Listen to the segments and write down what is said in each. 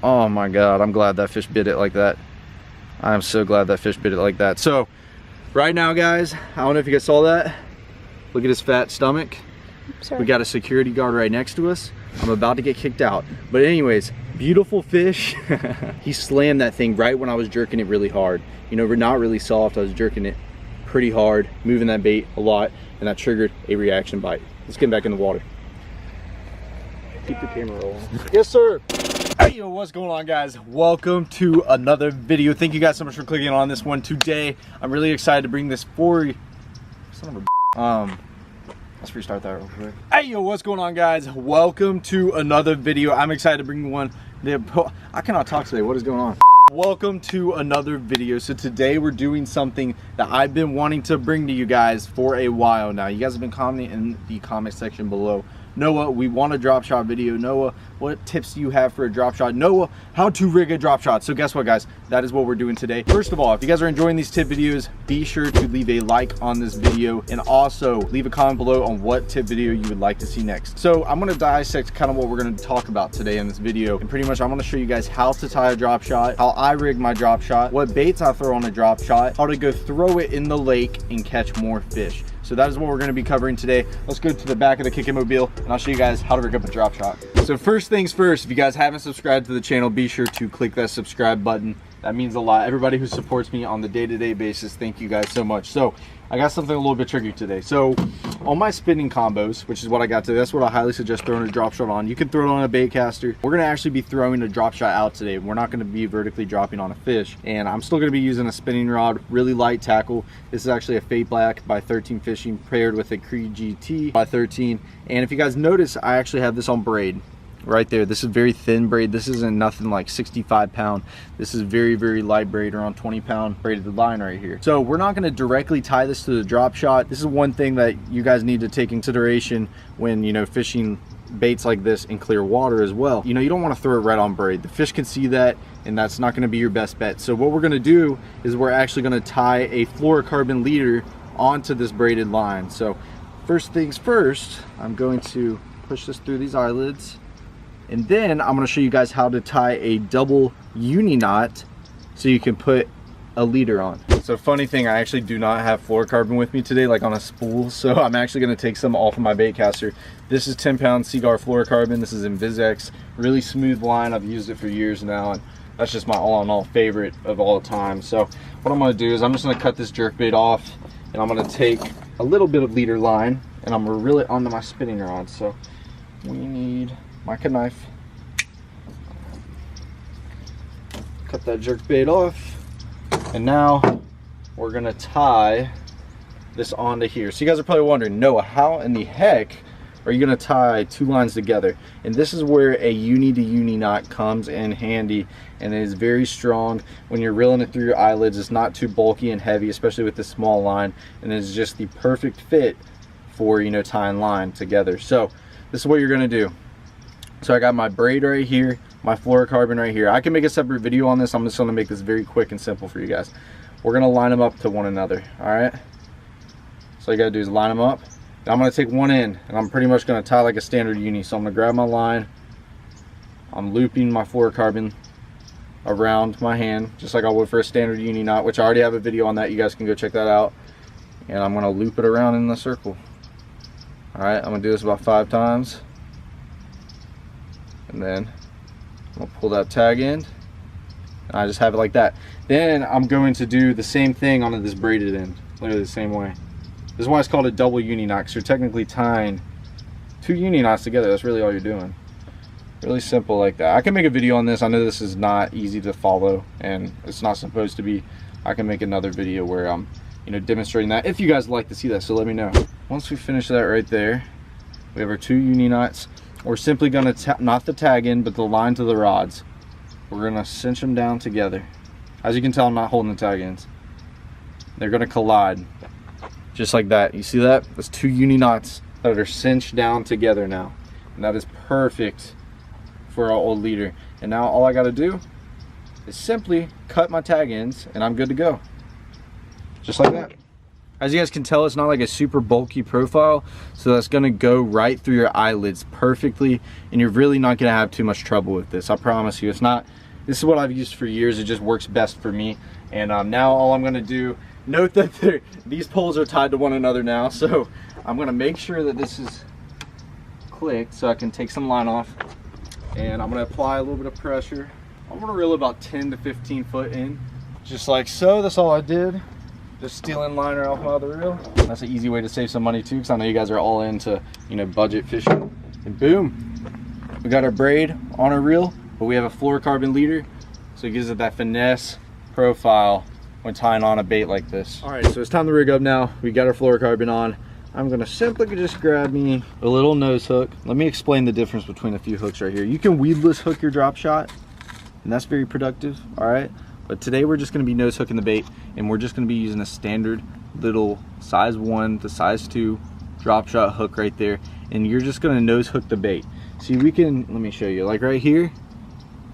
Oh my God, I'm glad that fish bit it like that. I'm so glad that fish bit it like that. So right now, guys, I don't know if you guys saw that. Look at his fat stomach. Sorry. We got a security guard right next to us. I'm about to get kicked out. But anyways, beautiful fish. He slammed that thing right when I was jerking it really hard. You know, we're not really soft. I was jerking it pretty hard, moving that bait a lot, and that triggered a reaction bite. Let's get back in the water. Keep the camera rolling. Yes, sir. Hey, yo, what's going on, guys? Welcome to another video. Thank you guys so much for clicking on this one today. I'm really excited to bring this for you. Son of a let's restart that real quick. Hey, yo, what's going on, guys? Welcome to another video. I'm excited to bring one. I cannot talk today. What is going on? Welcome to another video. So today we're doing something that I've been wanting to bring to you guys for a while now. You guys have been commenting in the comment section below. Noah, we want a drop shot video. Noah, what tips do you have for a drop shot? Noah, how to rig a drop shot. So guess what, guys? That is what we're doing today. First of all, if you guys are enjoying these tip videos, be sure to leave a like on this video and also leave a comment below on what tip video you would like to see next. So I'm gonna dissect kind of what we're gonna talk about today in this video. And pretty much I'm gonna show you guys how to tie a drop shot, how I rig my drop shot, what baits I throw on a drop shot, how to go throw it in the lake and catch more fish. So that is what we're going to be covering today. Let's go to the back of the Kickin' Mobile and I'll show you guys how to rig up a drop shot. So first things first, if you guys haven't subscribed to the channel, be sure to click that subscribe button. That means a lot. Everybody who supports me on the day-to-day basis, thank you guys so much. So I got something a little bit tricky today. So on my spinning combos, which is what I got today, that's what I highly suggest throwing a drop shot on. You can throw it on a bait caster. We're gonna actually be throwing a drop shot out today. We're not gonna be vertically dropping on a fish. And I'm still gonna be using a spinning rod, really light tackle. This is actually a Fate Black by 13 Fishing paired with a Creed GT by 13. And if you guys notice, I actually have this on braid. Right there, this is very thin braid. This isn't nothing like 65 pound. This is very, very light braid, around 20 pound braided line right here. So we're not going to directly tie this to the drop shot. This is one thing that you guys need to take consideration when, you know, fishing baits like this in clear water as well. You know, you don't want to throw it right on braid. The fish can see that, and that's not going to be your best bet. So what we're going to do is we're actually going to tie a fluorocarbon leader onto this braided line. So first things first, I'm going to push this through these eyelids. And then I'm going to show you guys how to tie a double uni knot so you can put a leader on. So funny thing, I actually do not have fluorocarbon with me today, like on a spool. So I'm actually going to take some off of my bait caster. This is 10 pound Seaguar fluorocarbon. This is InvizX, really smooth line. I've used it for years now, and that's just my all-in-all favorite of all time. So what I'm going to do is I'm just going to cut this jerkbait off, and I'm going to take a little bit of leader line, and I'm going to reel it onto my spinning rod. So we need my knife, cut that jerk bait off, and now we're gonna tie this onto here. So you guys are probably wondering, Noah, how in the heck are you gonna tie two lines together? And this is where a uni to uni knot comes in handy, and it is very strong. When you're reeling it through your eyelids, it's not too bulky and heavy, especially with this small line, and it's just the perfect fit for, you know, tying line together. So this is what you're gonna do. So I got my braid right here, my fluorocarbon right here. I can make a separate video on this. I'm just gonna make this very quick and simple for you guys. We're gonna line them up to one another, all right? So all you gotta do is line them up. Now I'm gonna take one end, and I'm pretty much gonna tie like a standard uni. So I'm gonna grab my line, I'm looping my fluorocarbon around my hand, just like I would for a standard uni knot, which I already have a video on that. You guys can go check that out. And I'm gonna loop it around in the circle. All right, I'm gonna do this about 5 times. And then I'm gonna pull that tag end, and I just have it like that. Then I'm going to do the same thing onto this braided end, literally the same way. This is why it's called a double uni knot, because you're technically tying 2 uni knots together. That's really all you're doing. Really simple like that. I can make a video on this. I know this is not easy to follow, and it's not supposed to be. I can make another video where I'm, you know, demonstrating that if you guys would like to see that. So let me know. Once we finish that right there, we have our 2 uni knots. We're simply going to not the tag in, but the line to the rods. We're going to cinch them down together. As you can tell, I'm not holding the tag ends. They're going to collide just like that. You see that? That's 2 uni knots that are cinched down together now, and that is perfect for our old leader. And now all I got to do is simply cut my tag ends, and I'm good to go, just like that. As you guys can tell, it's not like a super bulky profile, so that's gonna go right through your eyelids perfectly, and you're really not gonna have too much trouble with this. I promise you. It's not, this is what I've used for years. It just works best for me. And now all I'm gonna do, note that these poles are tied to one another now, so I'm gonna make sure that this is clicked so I can take some line off, and I'm gonna apply a little bit of pressure. I'm gonna reel about 10 to 15 foot in, just like so. That's all I did. Just stealing liner off my other reel. That's an easy way to save some money too, because I know you guys are all into, you know, budget fishing. And boom, we got our braid on our reel, but we have a fluorocarbon leader, so it gives it that finesse profile when tying on a bait like this. All right, so it's time to rig up now. We got our fluorocarbon on. I'm gonna simply just grab me a little nose hook. Let me explain the difference between a few hooks right here. You can weedless hook your drop shot, and that's very productive, all right? But today we're just gonna be nose hooking the bait, and we're just gonna be using a standard little size 1 to size 2 drop shot hook right there, and you're just gonna nose hook the bait. See, we can, let me show you, like right here,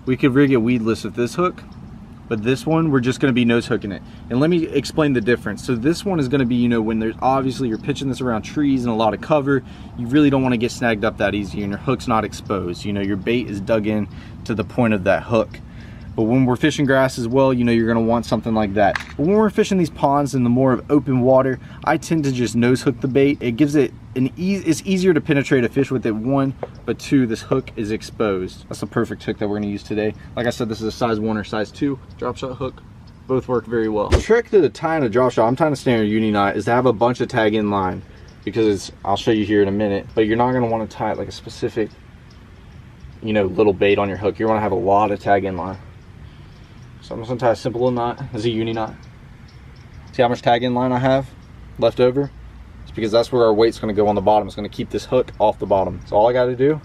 we could rig it weedless with this hook, but this one, we're just gonna be nose hooking it. And let me explain the difference. So this one is gonna be, you know, when there's obviously you're pitching this around trees and a lot of cover, you really don't wanna get snagged up that easy, and your hook's not exposed. You know, your bait is dug in to the point of that hook. But when we're fishing grass as well, you know, you're gonna want something like that. But when we're fishing these ponds in the more of open water, I tend to just nose hook the bait. It gives it it's easier to penetrate a fish with it, 1, but 2, this hook is exposed. That's the perfect hook that we're gonna use today. Like I said, this is a size 1 or size 2 drop shot hook. Both work very well. The trick to tying a drop shot, I'm tying a standard uni knot, is to have a bunch of tag in line, because I'll show you here in a minute, but you're not gonna wanna tie it like a specific, you know, little bait on your hook. You wanna have a lot of tag in line. So I'm just gonna tie a simple little knot. This is a uni knot. See how much tag in line I have left over? It's because that's where our weight's gonna go on the bottom. It's gonna keep this hook off the bottom. So all I gotta do,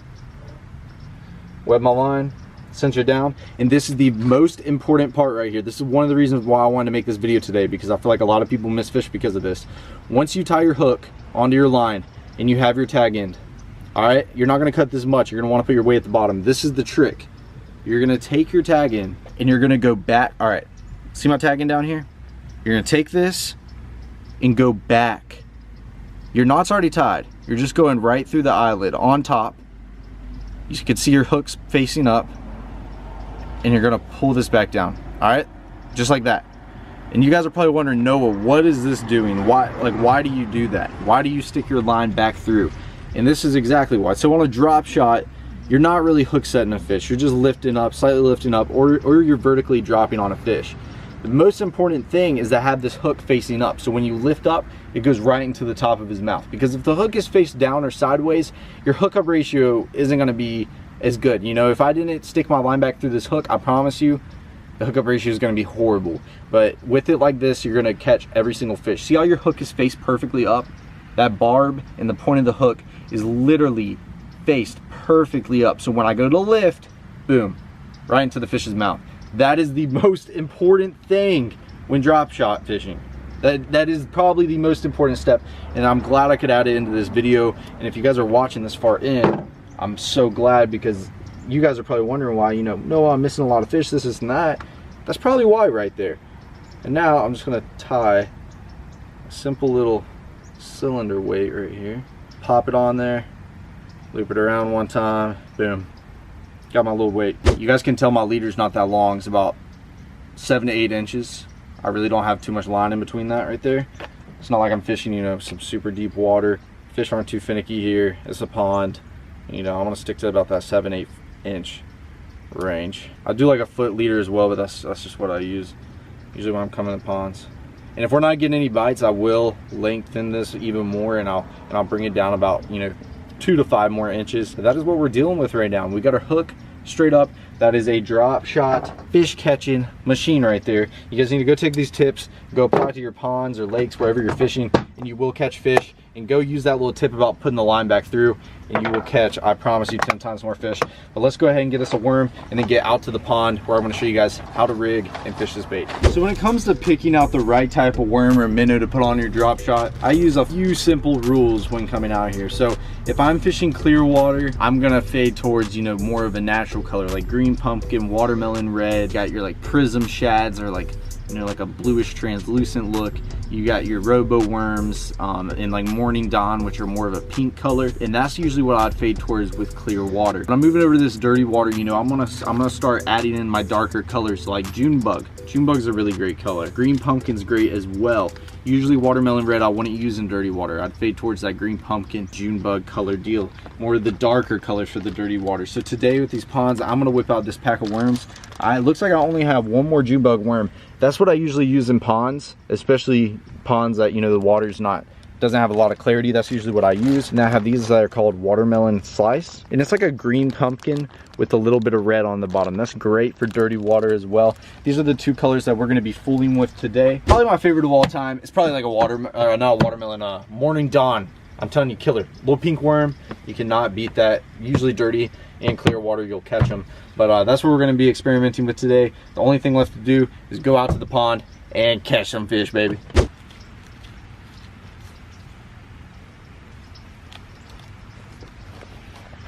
web my line, cinch it down, and this is the most important part right here. This is one of the reasons why I wanted to make this video today, because I feel like a lot of people miss fish because of this. Once you tie your hook onto your line and you have your tag end, all right, you're not gonna cut this much. You're gonna wanna put your weight at the bottom. This is the trick. You're gonna take your tag in and you're gonna go back. All right, see my tag in down here? You're gonna take this and go back. Your knot's already tied. You're just going right through the eyelid on top. You can see your hooks facing up, and you're gonna pull this back down. All right, just like that. And you guys are probably wondering, Noah, what is this doing? Why do you do that? Why do you stick your line back through? And this is exactly why. So on a drop shot, you're not really hook setting a fish. You're just lifting up, slightly lifting up, or you're vertically dropping on a fish. The most important thing is to have this hook facing up. So when you lift up, it goes right into the top of his mouth. Because if the hook is face down or sideways, your hookup ratio isn't gonna be as good. You know, if I didn't stick my line back through this hook, I promise you, the hookup ratio is gonna be horrible. But with it like this, you're gonna catch every single fish. See how your hook is faced perfectly up? That barb and the point of the hook is literally faced perfectly up. So when I go to lift, boom, right into the fish's mouth. That is the most important thing when drop shot fishing. That is probably the most important step, and I'm glad I could add it into this video. And if you guys are watching this far in, I'm so glad, because you guys are probably wondering why, you know, no, I'm missing a lot of fish, this and that. That's probably why right there. And now I'm just gonna tie a simple little cylinder weight right here, pop it on there, loop it around one time, boom, got my little weight. You guys can tell my leader's not that long. It's about 7 to 8 inches. I really don't have too much line in between that right there. It's not like I'm fishing, you know, some super deep water. Fish aren't too finicky here. It's a pond. You know, I'm gonna stick to about that 7-8 inch range. I do like a foot leader as well, but that's just what I use usually when I'm coming to ponds. And if we're not getting any bites, I will lengthen this even more, and I'll bring it down about, you know, 2 to 5 more inches. That is what we're dealing with right now. We got our hook straight up. That is a drop shot fish catching machine right there. You guys need to go take these tips, go apply to your ponds or lakes, wherever you're fishing, and you will catch fish. And go use that little tip about putting the line back through, and you will catch, I promise you, 10 times more fish. But let's go ahead and get us a worm and then get out to the pond, where I'm gonna show you guys how to rig and fish this bait. So when it comes to picking out the right type of worm or minnow to put on your drop shot, I use a few simple rules when coming out here. So if I'm fishing clear water, I'm gonna fade towards, you know, more of a natural color, like green pumpkin, watermelon red. Got your like prism shads, or like, you know, like a bluish translucent look. You got your robo worms and like morning dawn, which are more of a pink color, and that's usually what I'd fade towards with clear water. When I'm moving over to this dirty water, you know, I'm gonna start adding in my darker colors like June bug. June bug's a really great color. Green pumpkin's great as well. Usually watermelon red I wouldn't use in dirty water. I'd fade towards that green pumpkin, June bug color deal. More of the darker colors for the dirty water. So today with these ponds, I'm gonna whip out this pack of worms. It looks like I only have one more June bug worm. That's what I usually use in ponds, especially ponds that, you know, the water's doesn't have a lot of clarity. That's usually what I use. Now I have these that are called watermelon slice, and it's like a green pumpkin with a little bit of red on the bottom. That's great for dirty water as well. These are the two colors that we're going to be fooling with today. Probably my favorite of all time. It's probably like a not a watermelon, morning dawn. I'm telling you, killer. Little pink worm, you cannot beat that. Usually dirty and clear water, you'll catch them. But that's what we're going to be experimenting with today. The only thing left to do is go out to the pond and catch some fish, baby.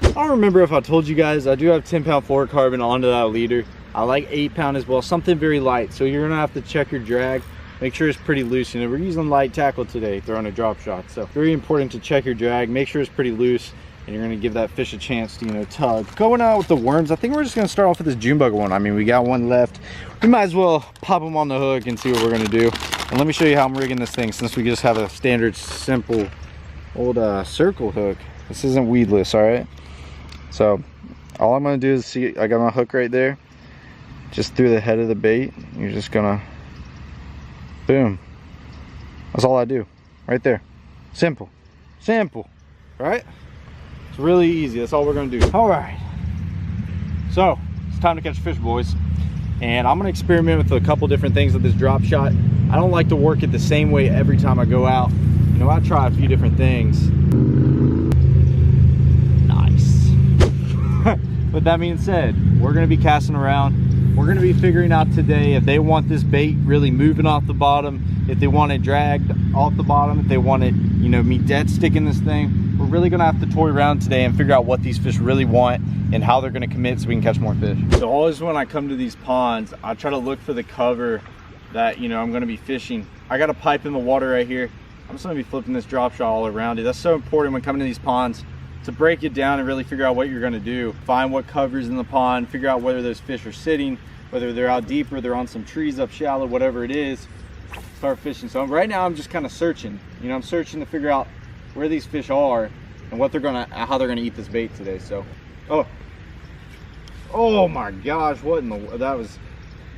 I don't remember if I told you guys, I do have 10-pound fluorocarbon onto that leader. I like 8-pound as well, something very light. So you're gonna have to check your drag, make sure it's pretty loose. You know, we're using light tackle today, throwing a drop shot. So very important to check your drag, make sure it's pretty loose, and you're gonna give that fish a chance to, you know, tug. Going out with the worms, I think we're just gonna start off with this June bug one. I mean, we got one left. We might as well pop them on the hook and see what we're gonna do. And let me show you how I'm rigging this thing, since we just have a standard, simple, old circle hook. This isn't weedless, all right? So all I'm gonna do is see, I got my hook right there, just through the head of the bait. You're just gonna, boom. That's all I do, right there. Simple, simple, right? It's really easy. That's all we're gonna do. All right. So it's time to catch fish, boys. And I'm gonna experiment with a couple different things with this drop shot. I don't like to work it the same way every time I go out. You know, I try a few different things. But that being said, we're going to be casting around. We're going to be figuring out today if they want this bait really moving off the bottom, if they want it dragged off the bottom, if they want it, you know, me dead sticking this thing. We're really going to have to toy around today and figure out what these fish really want and how they're going to commit so we can catch more fish. So always when I come to these ponds, I try to look for the cover that, you know, I'm going to be fishing. I got a pipe in the water right here. I'm just going to be flipping this drop shot all around it. That's so important when coming to these ponds, to break it down and really figure out what you're going to do. Find what covers in the pond, figure out whether those fish are sitting, whether they're out deeper, they're on some trees up shallow, whatever it is, start fishing. So right now I'm just kind of searching. You know, I'm searching to figure out where these fish are and what they're gonna, how they're gonna eat this bait today. So, oh my gosh, what in the, that was,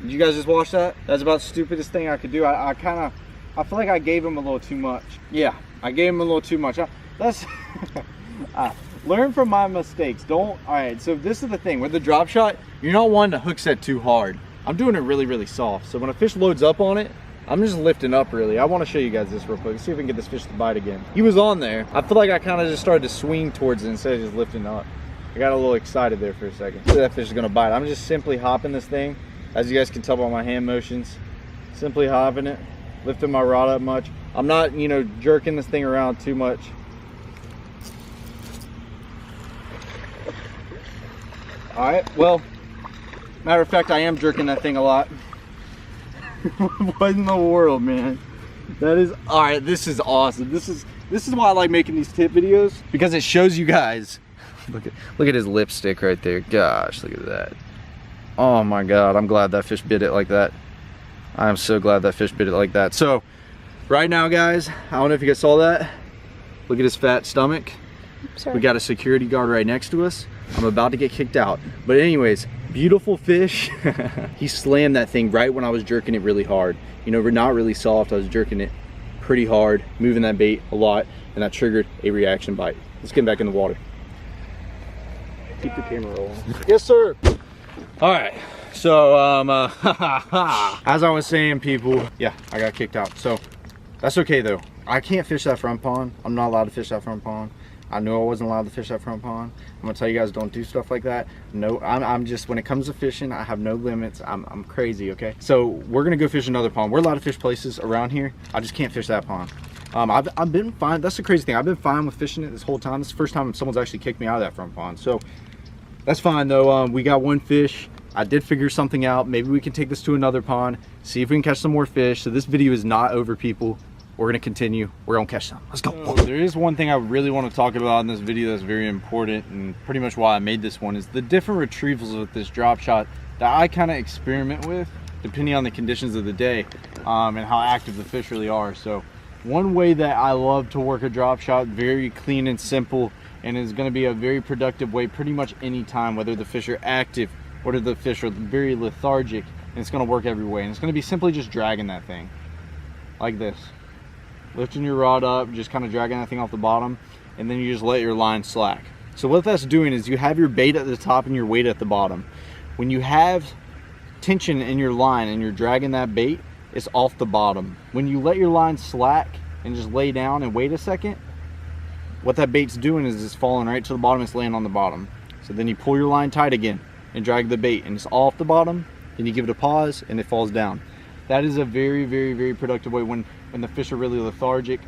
did you guys just watch that? That's about the stupidest thing I could do. I feel like I gave him a little too much. Yeah, I gave him a little too much. That's learn from my mistakes. Don't. All right, so this is the thing with the drop shot, you're not wanting to hook set too hard. I'm doing it really soft, so when a fish loads up on it, I'm just lifting up really. I want to show you guys this real quick. See if we can get this fish to bite again. He was on there. I feel like I kind of just started to swing towards it instead of just lifting up. I got a little excited there for a second. So that fish is gonna bite. I'm just simply hopping this thing, as you guys can tell by my hand motions. Simply hopping it, lifting my rod up much. I'm not, you know, jerking this thing around too much. All right, well, matter of fact, I am jerking that thing a lot. What in the world, man? That is, all right, this is awesome. This is why I like making these tip videos, because it shows you guys. Look at his lipstick right there. Gosh, look at that. Oh my God, I'm glad that fish bit it like that. I am so glad that fish bit it like that. So right now, guys, I don't know if you guys saw that. Look at his fat stomach. Sorry. We got a security guard right next to us. I'm about to get kicked out. But anyways, beautiful fish. He slammed that thing right when I was jerking it really hard. You know, we're not really soft. I was jerking it pretty hard, moving that bait a lot, and that triggered a reaction bite. Let's get back in the water. Keep the camera rolling. Yes, sir. All right. So, as I was saying, people, yeah, I got kicked out. So that's okay though. I can't fish that front pond. I'm not allowed to fish that front pond. I knew I wasn't allowed to fish that front pond. I'm gonna tell you guys, don't do stuff like that. No, I'm just, when it comes to fishing, I have no limits. I'm crazy, okay? So we're gonna go fish another pond. We're allowed to fish places around here. I just can't fish that pond. I've been fine. That's the crazy thing. I've been fine with fishing it this whole time. This is the first time someone's actually kicked me out of that front pond. So that's fine though. We got one fish. I did figure something out. Maybe we can take this to another pond, see if we can catch some more fish. So this video is not over, people. we're gonna continue. We're gonna catch some. Let's go. There is one thing I really want to talk about in this video that's very important, and pretty much why I made this one, is the different retrievals with this drop shot that I kind of experiment with depending on the conditions of the day and how active the fish really are. So one way that I love to work a drop shot, very clean and simple, and is going to be a very productive way pretty much any time, whether the fish are active, whether the fish are very lethargic, and it's going to work every way. And it's going to be simply just dragging that thing like this, lifting your rod up, just kind of dragging that thing off the bottom, and then you just let your line slack. So what that's doing is you have your bait at the top and your weight at the bottom. When you have tension in your line and you're dragging that bait, it's off the bottom. When you let your line slack and just lay down and wait a second, what that bait's doing is it's falling right to the bottom. It's laying on the bottom. So then you pull your line tight again and drag the bait, and it's off the bottom. Then you give it a pause and it falls down. That is a very, very, very productive way when the fish are really lethargic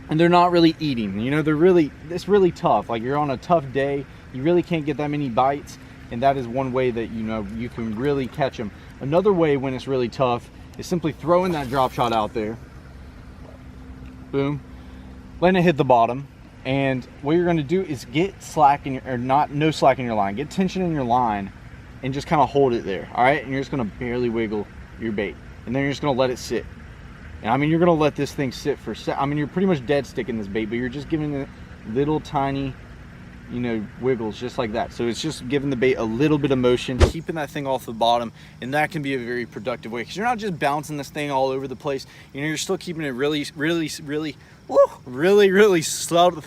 and they're not really eating. You know, it's really tough. Like, you're on a tough day, you really can't get that many bites, and that is one way that, you know, you can really catch them. Another way when it's really tough is simply throwing that drop shot out there, boom, letting it hit the bottom. And what you're going to do is get slack in your, or no slack in your line, get tension in your line, and just kind of hold it there. All right, and you're just going to barely wiggle your bait, and then you're just going to let it sit. And I mean, you're going to let this thing sit for you're pretty much dead sticking this bait, but you're just giving it little tiny, you know, wiggles just like that. So it's just giving the bait a little bit of motion, keeping that thing off the bottom, and that can be a very productive way, because you're not just bouncing this thing all over the place. You know, you're still keeping it really subtle.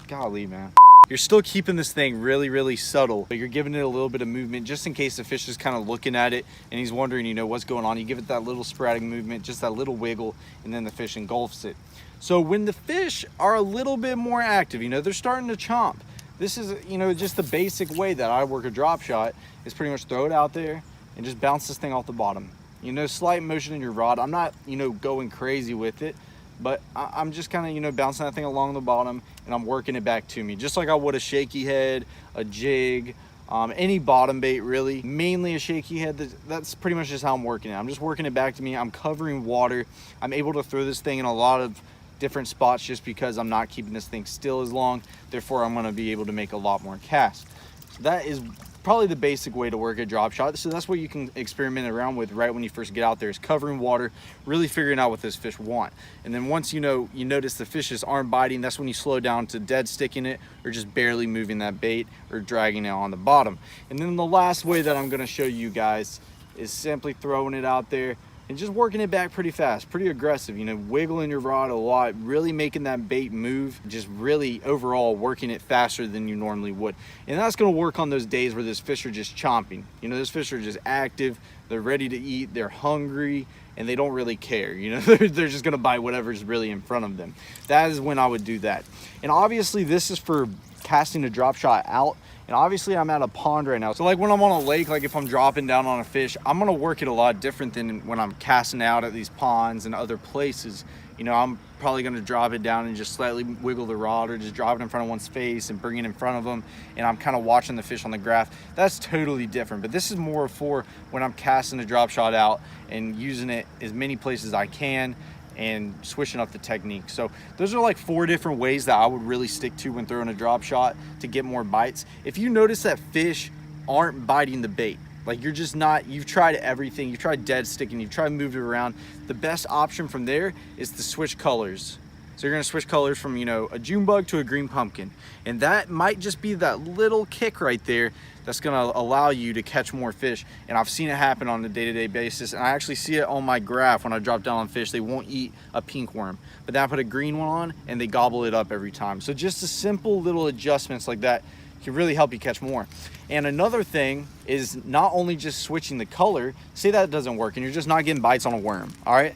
Golly, man. You're still keeping this thing really subtle, but you're giving it a little bit of movement just in case the fish is kind of looking at it and he's wondering, you know, what's going on. You give it that little sporadic movement, just that little wiggle, and then the fish engulfs it. So when the fish are a little bit more active, you know, they're starting to chomp. This is, you know, just the basic way that I work a drop shot, is pretty much throw it out there and just bounce this thing off the bottom. You know, slight motion in your rod. I'm not, you know, going crazy with it, but I'm just kind of, you know, bouncing that thing along the bottom, and I'm working it back to me, just like I would a shaky head, a jig, any bottom bait really, mainly a shaky head. That's pretty much just how I'm working it. I'm just working it back to me. I'm covering water. I'm able to throw this thing in a lot of different spots just because I'm not keeping this thing still as long. Therefore, I'm going to be able to make a lot more casts. So that is probably the basic way to work a drop shot. So that's what you can experiment around with right when you first get out there, is covering water, really figuring out what those fish want. And then once you know, you notice the fishes aren't biting, that's when you slow down to dead sticking it, or just barely moving that bait, or dragging it on the bottom. And then the last way that I'm going to show you guys is simply throwing it out there and just working it back pretty fast, pretty aggressive, you know, wiggling your rod a lot, really making that bait move, just really overall working it faster than you normally would. And that's gonna work on those days where those fish are just chomping. You know, those fish are just active, they're ready to eat, they're hungry, and they don't really care. You know, they're just gonna bite whatever's really in front of them. That is when I would do that. And obviously this is for casting a drop shot out. And obviously I'm at a pond right now. So like when I'm on a lake, like if I'm dropping down on a fish, I'm gonna work it a lot different than when I'm casting out at these ponds and other places. You know, I'm probably gonna drop it down and just slightly wiggle the rod, or just drop it in front of one's face and bring it in front of them. And I'm kind of watching the fish on the graph. That's totally different. But this is more for when I'm casting a drop shot out and using it as many places as I can, and switching up the technique. So those are like 4 different ways that I would really stick to when throwing a drop shot to get more bites. If you notice that fish aren't biting the bait, like you're just not, you've tried everything, you've tried dead sticking, you've tried moving it around, the best option from there is to switch colors. So you're gonna switch colors from, you know, a June bug to a green pumpkin. And that might just be that little kick right there that's gonna allow you to catch more fish. And I've seen it happen on a day-to-day basis. And I actually see it on my graph when I drop down on fish. They won't eat a pink worm, but then I put a green one on and they gobble it up every time. So just a simple little adjustments like that can really help you catch more. And another thing is not only just switching the color, say that doesn't work and you're just not getting bites on a worm, all right?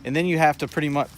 And then you have to pretty much,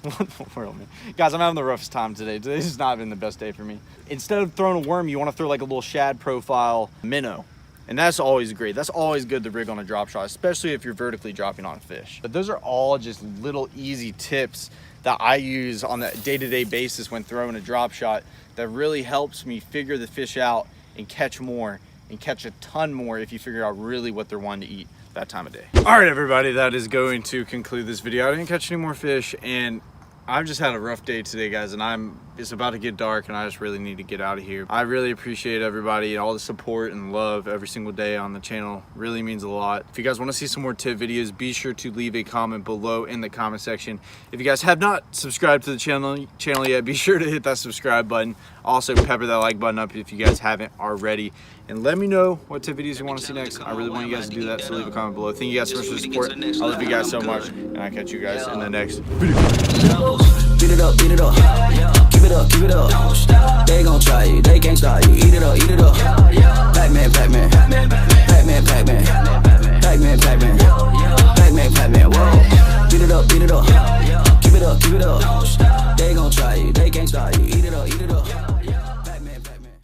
what in the world, man? Guys, I'm having the roughest time today. Today's just not been the best day for me. Instead of throwing a worm, you want to throw like a little shad profile minnow. And that's always great. That's always good to rig on a drop shot, especially if you're vertically dropping on a fish. But those are all just little easy tips that I use on a day-to-day basis when throwing a drop shot that really helps me figure the fish out and catch more, and catch a ton more if you figure out really what they're wanting to eat. that time of day. All right, everybody, that is going to conclude this video. I didn't catch any more fish, and I've just had a rough day today, guys, and it's about to get dark, and I just really need to get out of here. I really appreciate everybody and all the support and love every single day on the channel. Really means a lot. If you guys want to see some more tip videos, be sure to leave a comment below in the comment section. If you guys have not subscribed to the channel yet, be sure to hit that subscribe button. Also, pepper that like button up if you guys haven't already. And let me know what tip videos you want to see next. I really want you guys to do that, so leave a comment below. Thank you guys so much for the support. I love you guys so much, and I'll catch you guys in the next video. Beat it up, keep it up, keep it up. They gon' try you, they can't stop you. Eat it up, Pac-Man, Pac-Man, Pac-Man, Pac-Man.